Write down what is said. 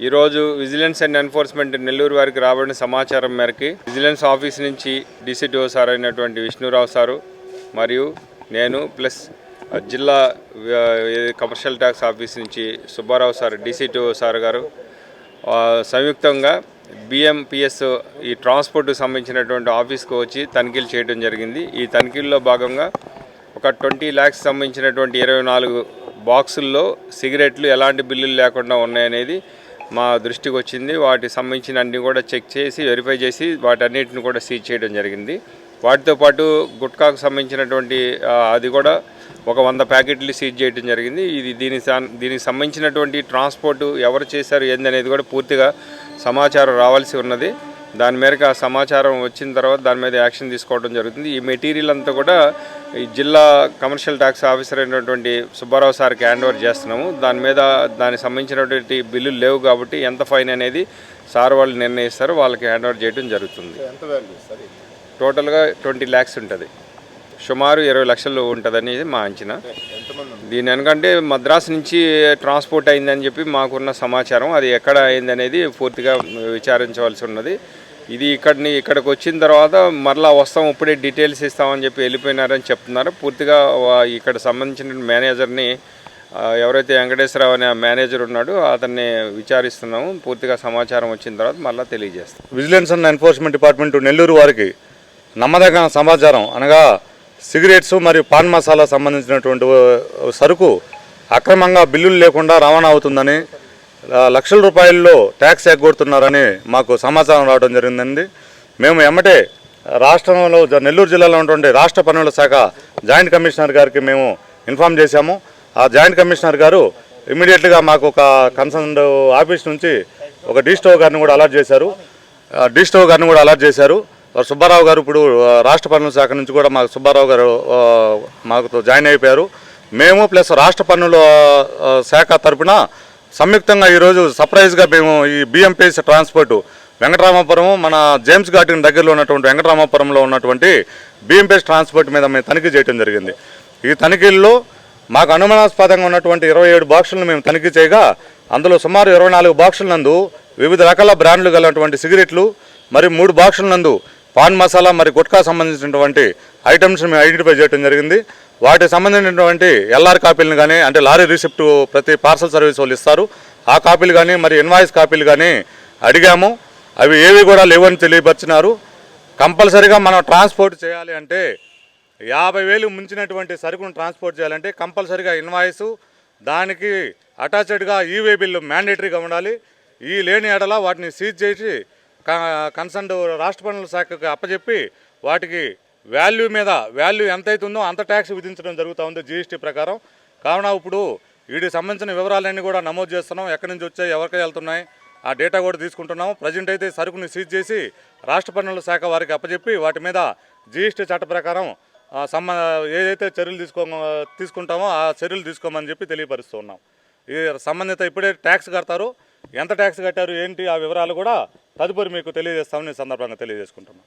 ఈరోజు vigilance and enforcement Nellore వారికి రాబడిన సమాచారం మేరకు విజిలెన్స్ ఆఫీస్ నుంచి డీసీటీఓ సార్ అయినటువంటి విష్ణురావు సారు మరియు నేను ప్లస్ జిల్లా కమర్షియల్ ట్యాక్స్ ఆఫీస్ నుంచి సుబ్బారావు సార్ డీసీటీఓ సార్ గారు సంయుక్తంగా బిఎంపిఎస్ ఈ ట్రాన్స్పోర్ట్కి సంబంధించినటువంటి ఆఫీస్కి వచ్చి తనిఖీలు చేయడం జరిగింది. ఈ తనిఖీల్లో భాగంగా ఒక 20 lakhs సంబంధించినటువంటి 24 బాక్సుల్లో సిగరెట్లు ఎలాంటి బిల్లులు లేకుండా ఉన్నాయనేది మా దృష్టికి వచ్చింది. వాటికి సంబంధించిన అన్ని కూడా చెక్ చేసి వెరిఫై చేసి వాటన్నిటిని కూడా సీజ్ చేయడం జరిగింది. వాటితో పాటు గుట్కాకు సంబంధించినటువంటి అది కూడా ఒక 100 ప్యాకెట్లు సీజ్ చేయడం జరిగింది. ఇది దీనికి సంబంధించినటువంటి ట్రాన్స్పోర్ట్ ఎవరు చేశారు ఏందనేది కూడా పూర్తిగా సమాచారం రావాల్సి ఉన్నది. దాని మేరకు ఆ సమాచారం వచ్చిన తర్వాత దాని మీద యాక్షన్ తీసుకోవడం జరుగుతుంది. ఈ మెటీరియల్ అంతా కూడా ఈ జిల్లా కమర్షియల్ ట్యాక్స్ ఆఫీసర్ అయినటువంటి సుబ్బారావు సార్కి హ్యాండ్ ఓవర్ చేస్తున్నాము. దానికి సంబంధించినటువంటి బిల్లులు లేవు కాబట్టి ఎంత ఫైన్ అనేది సార్ వాళ్ళు నిర్ణయిస్తారు, వాళ్ళకి హ్యాండ్ ఓవర్ చేయడం జరుగుతుంది. టోటల్గా 20 lakhs ఉంటుంది, సుమారు 20 లక్షలు ఉంటుందని మా అంచనా. దీని ఎందుకంటే మద్రాసు నుంచి ట్రాన్స్పోర్ట్ అయిందని చెప్పి మాకున్న సమాచారం, అది ఎక్కడ అయిందనేది పూర్తిగా విచారించవలసి ఉన్నది. ఇది ఇక్కడికి వచ్చిన తర్వాత మరలా వస్తాం ఇప్పుడే డీటెయిల్స్ ఇస్తామని చెప్పి వెళ్ళిపోయినారని చెప్తున్నారు. పూర్తిగా ఇక్కడ సంబంధించిన మేనేజర్ని ఎవరైతే వెంకటేశ్వరరావు అనే మేనేజర్ ఉన్నాడో అతన్ని విచారిస్తున్నాము. పూర్తిగా సమాచారం వచ్చిన తర్వాత మళ్ళీ తెలియజేస్తాం. Vigilance and enforcement department Nellore వారికి నమ్మదగిన సమాచారం అనగా సిగరెట్స్ మరియు పాన్ మసాలా సంబంధించినటువంటి సరుకు అక్రమంగా బిల్లులు లేకుండా రవాణా అవుతుందని, లక్షల రూపాయల్లో ట్యాక్స్ ఎగ్గొడుతున్నారని మాకు సమాచారం రావడం జరిగిందండి. మేము ఎమ్మటే రాష్ట్రంలో నెల్లూరు జిల్లాలో ఉన్నటువంటి రాష్ట్ర పన్నుల శాఖ జాయింట్ కమిషనర్ గారికి మేము ఇన్ఫామ్ చేశాము. ఆ జాయింట్ కమిషనర్ గారు ఇమీడియట్గా మాకు ఒక కన్సర్న్ ఆఫీస్ నుంచి ఒక డీస్టో గారిని కూడా అలర్ట్ చేశారు. సుబ్బారావు గారు ఇప్పుడు రాష్ట్ర పన్నుల శాఖ నుంచి కూడా మాకు సుబ్బారావు గారు మాకు జాయిన్ అయిపోయారు. మేము ప్లస్ రాష్ట్ర పన్నుల శాఖ తరఫున సంయుక్తంగా ఈరోజు సర్ప్రైజ్గా మేము ఈ బిఎంపిఎస్ ట్రాన్స్పోర్ట్ వెంకటరామపురం మన జేమ్స్ గార్డెన్ దగ్గరలో ఉన్నటువంటి వెంకటరామపురంలో ఉన్నటువంటి బిఎంపిఎస్ ట్రాన్స్పోర్ట్ మీద మేము తనిఖీ చేయడం జరిగింది. ఈ తనిఖీల్లో మాకు అనుమానాస్పదంగా ఉన్నటువంటి 27 బాక్సులను మేము తనిఖీ చేయగా అందులో సుమారు 24 బాక్సుల నందు వివిధ రకాల బ్రాండ్లు గలటువంటి సిగరెట్లు, మరి 3 బాక్సుల నందు పాన్ మసాలా మరి గుట్కా సంబంధించినటువంటి ఐటమ్స్ మేము ఐడెంటిఫై చేయడం జరిగింది. వాటికి సంబంధించినటువంటి ఎల్ఆర్ కాపీలను కానీ, అంటే లారీ రిసిప్ట్ ప్రతి పార్సల్ సర్వీస్ వాళ్ళు ఇస్తారు, ఆ కాపీలు కానీ మరి ఇన్వాయిస్ కాపీలు కానీ అడిగాము. అవి ఏవి కూడా లేవని తెలియపరిచినారు. కంపల్సరీగా మనం ట్రాన్స్పోర్ట్ చేయాలి అంటే 50,000 మించినటువంటి సరుకును ట్రాన్స్పోర్ట్ చేయాలంటే కంపల్సరీగా ఇన్వాయిస్, దానికి అటాచ్డ్గా ఈవే బిల్లు మ్యాండేటరీగా ఉండాలి. ఈ లేని ఎడల వాటిని సీజ్ చేసి కన్సర్న్ రాష్ట్ర పన్నుల శాఖకు అప్పచెప్పి వాటికి వాల్యూ ఎంతైతే ఉందో అంత ట్యాక్స్ విధించడం జరుగుతూ ఉంది జీఎస్టీ ప్రకారం. కావున ఇప్పుడు వీటికి సంబంధించిన వివరాలన్నీ కూడా నమోదు చేస్తున్నాం. ఎక్కడి నుంచి వచ్చాయి, ఎవరికి వెళ్తున్నాయి, ఆ డేటా కూడా తీసుకుంటున్నాము. ప్రజెంట్ అయితే సరుకుని సీజ్ చేసి రాష్ట్ర పన్నుల శాఖ వారికి అప్పచెప్పి వాటి మీద జీఎస్టీ చట్ట ప్రకారం ఏదైతే చర్యలు తీసుకుంటామో ఆ చర్యలు తీసుకోమని చెప్పి తెలియపరుస్తున్నాం. ఈ సంబంధిత ఇప్పుడే ట్యాక్స్ కడతారు, ఎంత ట్యాక్స్ కట్టారు ఏంటి ఆ వివరాలు కూడా తదుపరి మీకు తెలియజేస్తామని సందర్భంగా తెలియజేసుకుంటున్నాం.